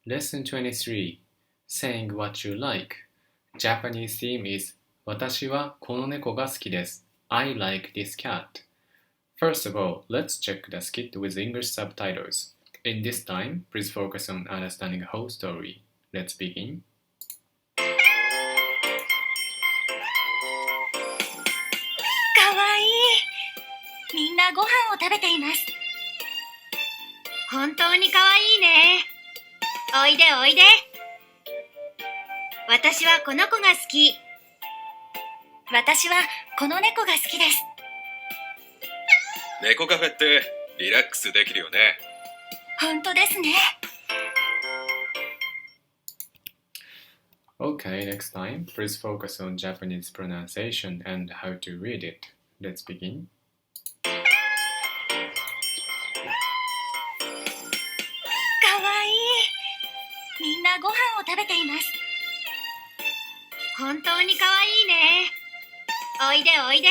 Lesson 23 Saying what you like. Japanese theme is 私はこの猫が好きです。I like this cat. First of all, let's check the skit with English subtitles. In this time, please focus on understanding the whole story. Let's begin. かわいい。みんなご飯を食べています。本当にかわいいね。おいでおいで。私はこの子が好き。私はこの猫が好きです。猫カフェってリラックスできるよね。本当ですね。Okay, next time, please focus on Japanese pronunciation and how to read it. Let's begin. かわいい。みんなご飯を食べています。本当にかわいいね。おいでおいで。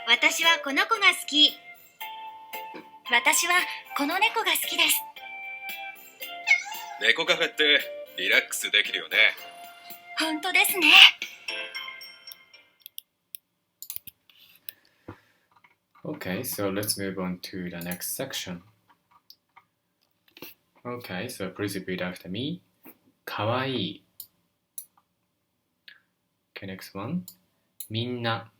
私はこの子が好き。私はこの猫が好きです。猫カフェってリラックスできるよね。本当ですね。Okay, so let's move on to the next section. Okay, so please repeat after me. かわいい。Okay, next one. みんな。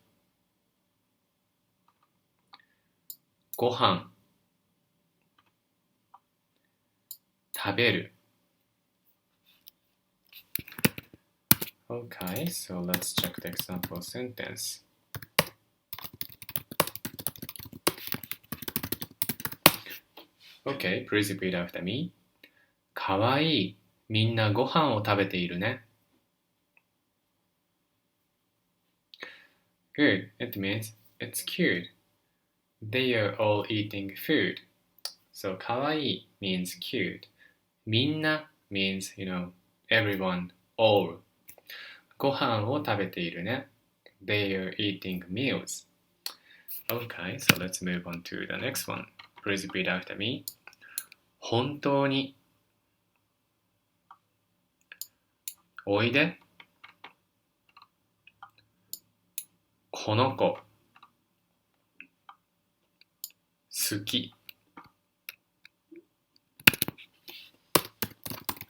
ご飯。食べる。Okay, so let's check the example sentence. Okay, please repeat after me. かわいい。みんなご飯を食べているね。Good. It means it's cute. They are all eating food. So かわいい means cute. みんな means, everyone, all. ご飯を食べているね。They are eating meals. Okay, so let's move on to the next one. Please repeat after me. 本当に。おいで。この子。好き。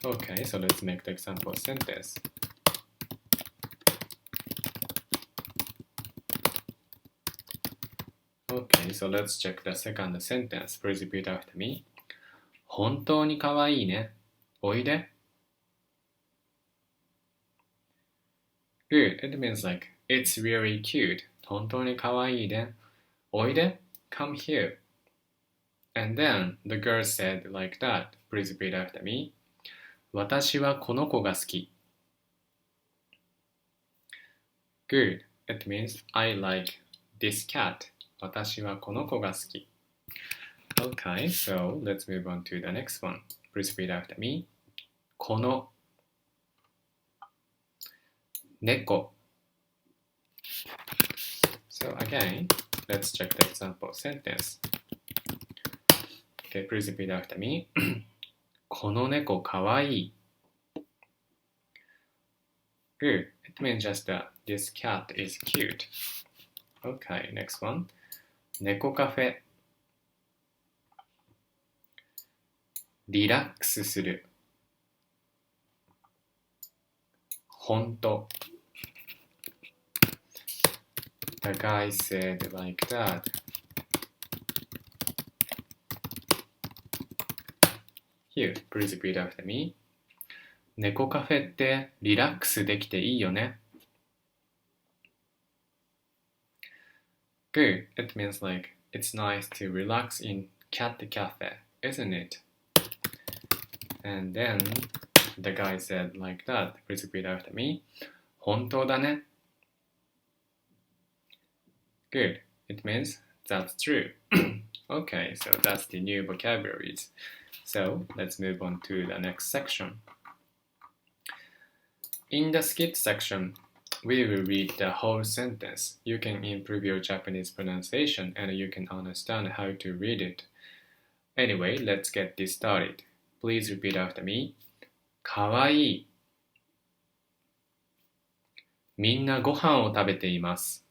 Okay, so let's make the example sentence. Okay, so let's check the second sentence. Please repeat after me. 本当にかわいいね。おいで。Good. It means like, it's really cute. 本当にかわいいね。おいで。Come here. And then the girl said like that. Please repeat after me. 私はこの子が好き。Good. It means I like this cat. 私はこの子が好き。Okay, so let's move on to the next one. Please repeat after me. この猫。So again, let's check the example sentence. Okay, please repeat after me. この猫かわいい。Good. It means just that this cat is cute. Okay, next one. 猫カフェ。リラックスする。ほんと。The guy said like that. Here, please repeat after me. 猫カフェってリラックスできていいよね。Good. It means like it's nice to relax in cat cafe, isn't it? And then the guy said like that. Please repeat after me. 本当だね。Good. It means that's true. Okay, so that's the new vocabularies. So let's move on to the next section. In the skit section, we will read the whole sentence. You can improve your Japanese pronunciation and you can understand how to read it. Anyway, let's get this started. Please repeat after me. かわいい。みんなご飯を食べています。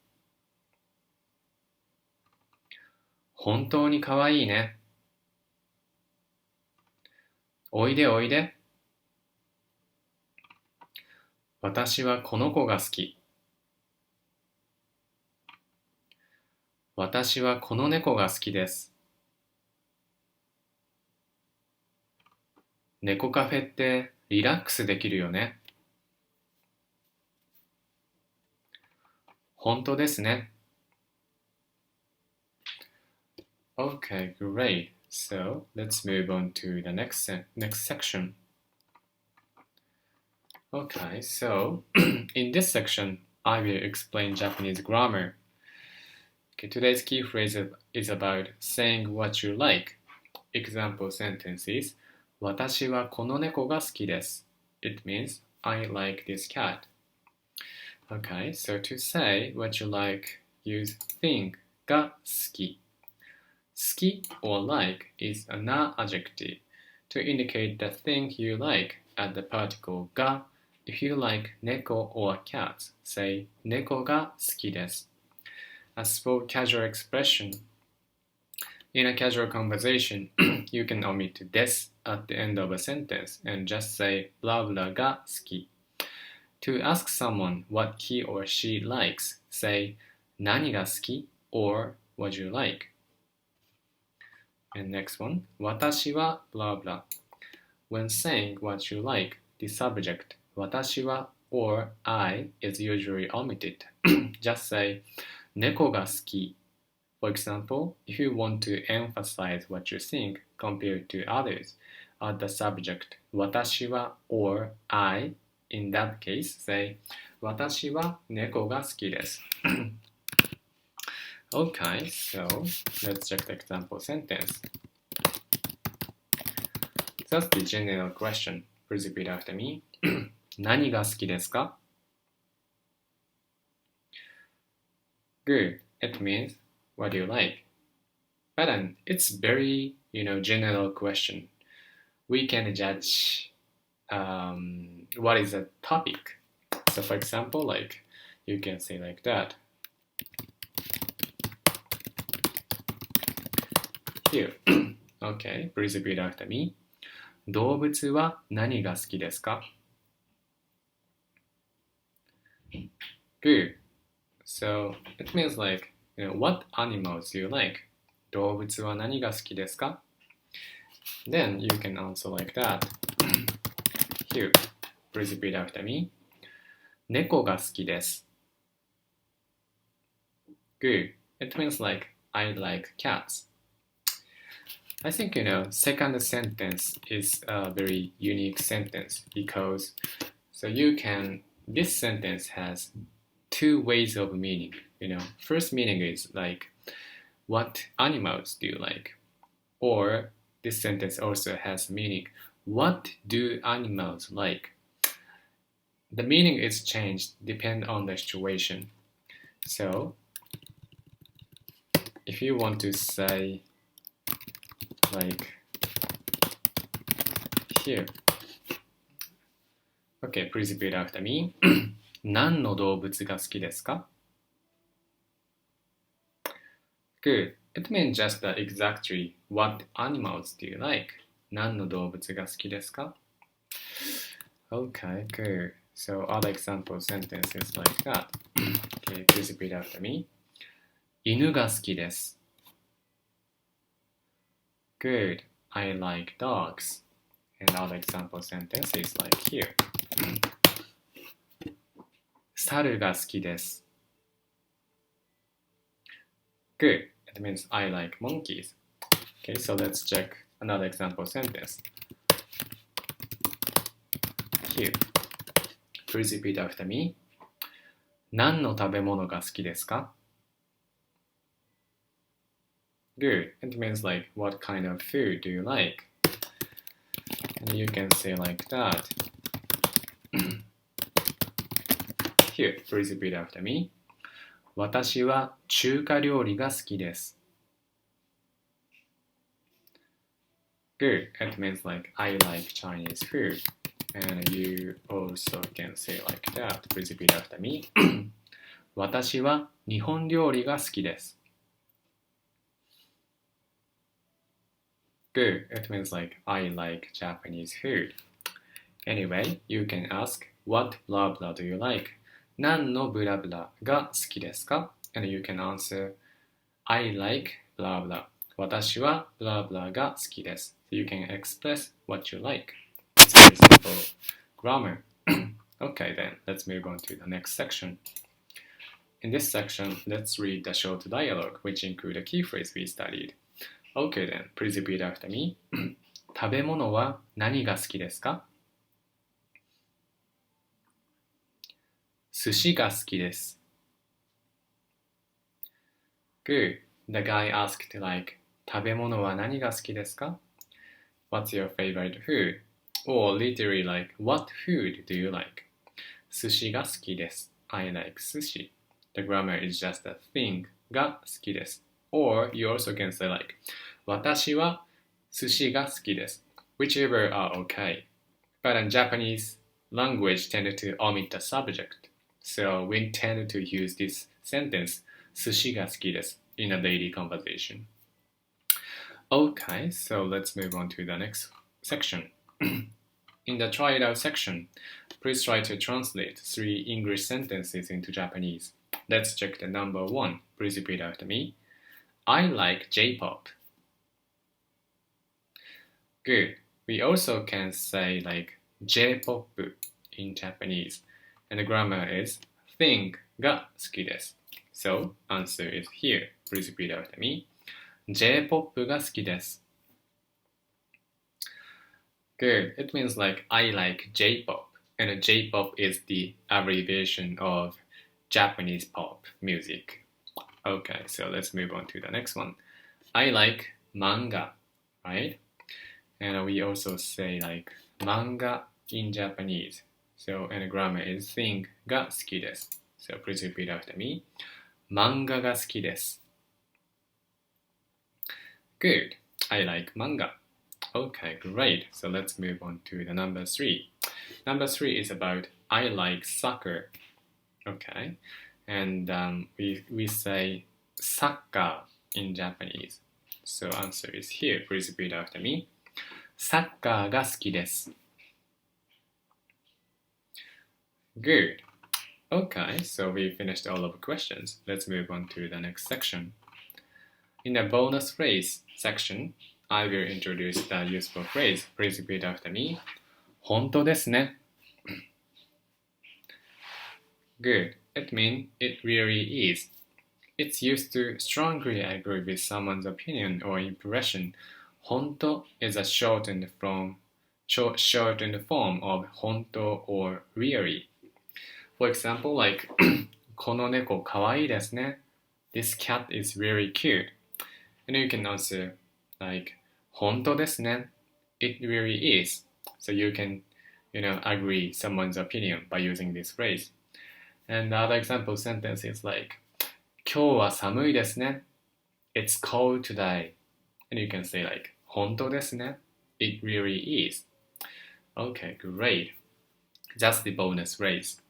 本当にかわいいね。おいでおいで。私はこの子が好き。私はこの猫が好きです。猫カフェってリラックスできるよね。本当ですね。Okay, great. So let's move on to the next section. Okay, so in this section, I will explain Japanese grammar. Okay, today's key phrase is about saying what you like. Example sentences. 私はこの猫が好きです。It means I like this cat. Okay, so to say what you like, use think が好き。好き or like is a noun adjective to indicate the thing you like at the particle が if you like 猫 or cats, say 猫が好きです。As for casual expression, in a casual conversation, you can omit des at the end of a sentence and just say blah blah が好き。To ask someone what he or she likes, say 何が好き or what you like. And next one, 私は blah blah. When saying what you like, the subject 私は or I is usually omitted. Just say 猫が好き. For example, if you want to emphasize what you think compared to others, add the subject 私は or I. In that case, say 私は猫が好きです。Okay, so let's check the example sentence. That's the general question. Please repeat after me. 何が好きですか? Good. It means what do you like? But then it's very, general question. We can judge what is the topic. So for example, like you can say like that. Here. Okay, please repeat after me. 動物は何が好きですか? Good. So it means like, what animals do you like? 動物は何が好きですか? Then you can answer like that. Here, please repeat after me. 猫が好きです。Good. It means like, I like cats. I think, second sentence is a very unique sentence because this sentence has two ways of meaning. First meaning is like, what animals do you like? Or this sentence also has meaning, what do animals like? The meaning is changed depending on the situation. So, if you want to say, like, here. Okay, please repeat after me. 何の動物が好きですか? Good. It means just exactly what animals do you like? 何の動物が好きですか? Okay, good. So other example sentences like that. Okay, please repeat after me. 犬が好きです。Good. I like dogs. And other example sentences like here. 猿が好きです。Good. It means I like monkeys. Okay, so let's check another example sentence. Here. Please repeat after me. 何の食べ物が好きですか? Good. It means like, what kind of food do you like? And you can say like that. Here, please repeat after me. 私は中華料理が好きです。Good. It means like I like Chinese food. And you also can say like that. Please repeat after me. 私は日本料理が好きです。Good. It means like I like Japanese food. Anyway, you can ask what blah blah do you like? 何のブラブラが好きですか? And you can answer I like blah blah. 私は blah blah が好きです。So you can express what you like. It's very simple grammar. Okay then, let's move on to the next section. In this section, let's read the short dialogue, which include a key phrase we studied. Okay then, please repeat after me. 食べ物は何が好きですか? 寿司が好きです。Good. The guy asked like, 食べ物は何が好きですか? What's your favorite food? Or literally like, what food do you like? 寿司が好きです。I like sushi. The grammar is just a thing が好きです。Or you also can say like, 私は寿司が好きです。Whichever are okay. But in Japanese language tend to omit the subject. So we tend to use this sentence, 寿司が好きです in a daily conversation. Okay, so let's move on to the next section. In the try it out section, please try to translate 3 English sentences into Japanese. Let's check the number 1. Please repeat after me. I like J-pop. Good. We also can say like J-pop in Japanese. And the grammar is thing が好きです. So, answer is here. Please repeat after me. J-pop が好きです. Good. It means like I like J-pop. And J-pop is the abbreviation of Japanese pop music. Okay, so let's move on to the next one. I like manga, right? And we also say like manga in Japanese. So, and the grammar is thing が好きです. So please repeat after me. 漫画が好きです. Good. I like manga. Okay, great. So let's move on to the number 3. Number 3 is about I like soccer. Okay. And we say soccer in Japanese. So answer is here. Please repeat after me. サッカーが好きです. Good. Okay, so we finished all of the questions. Let's move on to the next section. In the bonus phrase section, I will introduce the useful phrase. Please repeat after me. 本当ですね. Good. It means it really is. It's used to strongly agree with someone's opinion or impression. 本当 is a shortened form of 本当 or really. For example, like この猫かわいいですね. This cat is really cute. And you can answer like 本当ですね. It really is. So you can, agree someone's opinion by using this phrase. And the other example sentence is like 今日は寒いですね. It's cold today. And you can say like 本当ですね. It really is. Okay, great. That's the bonus phrase.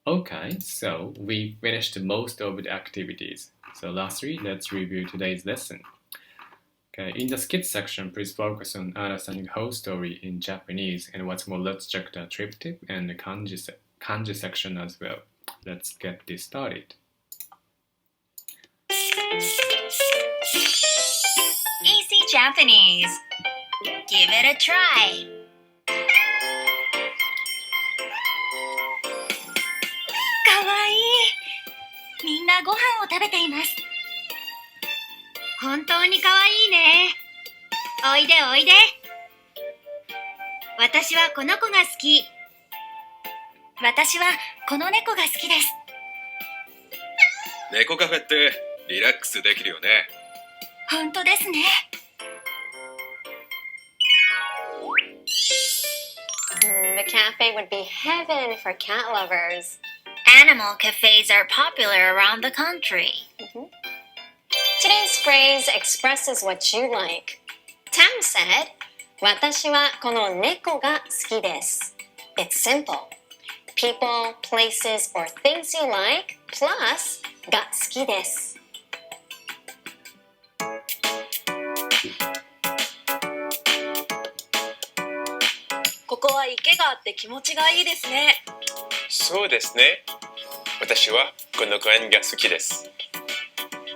Okay, so we finished most of the activities. So lastly, let's review today's lesson. Okay, in the skit section, please focus on understanding the whole story in Japanese. And what's more, let's check the triptych and the kanji section as well. Let's get this started. Easy Japanese. Give it a try. かわいい。みんなご飯を食べています。本当にかわいいね。おいでおいで。私はこの子が好き。私はこの猫が好きです。猫カフェってリラックスできるよね。本当ですね。The cafe would be heaven for cat lovers. Animal cafes are popular around the country. Today's phrase expresses what you like. Tam said, 私はこの猫が好きです。It's simple. People, places, or things you like plus が好きです。ここは池があって気持ちがいいですね。そうですね。私はこの公園が好きです。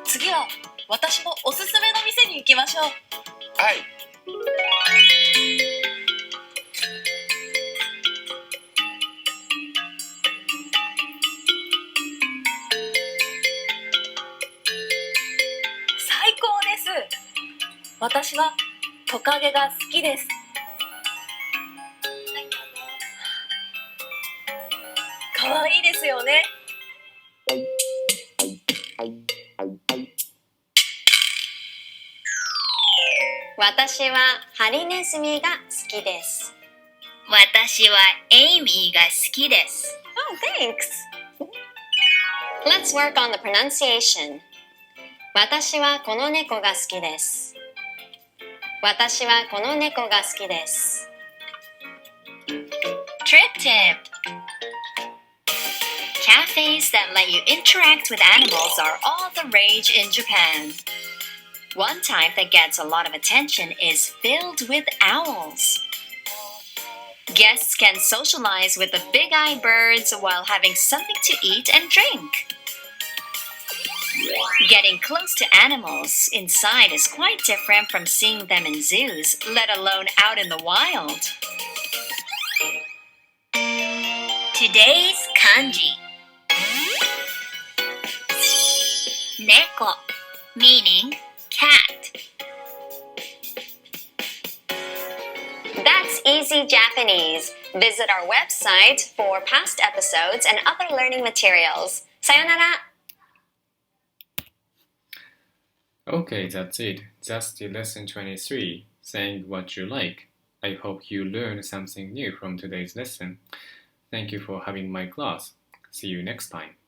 次は私のおすすめの店に行きましょう。はい。最高です。私はトカゲが好きです。かわいいですよね。私はハリネズミが好きです。私はエイミーが好きです。Oh, thanks. Let's work on the pronunciation. 私はこの猫が好きです。私はこの猫が好きです。Trip tip. Cafes that let you interact with animals are all the rage in Japan. One type that gets a lot of attention is filled with owls. Guests can socialize with the big-eyed birds while having something to eat and drink. Getting close to animals inside is quite different from seeing them in zoos, let alone out in the wild. Today's kanji. Neko, meaning cat. That's easy Japanese. Visit our website for past episodes and other learning materials. さよなら. Okay, that's it. That's the lesson 23, saying what you like. I hope you learned something new from today's lesson. Thank you for having my class. See you next time.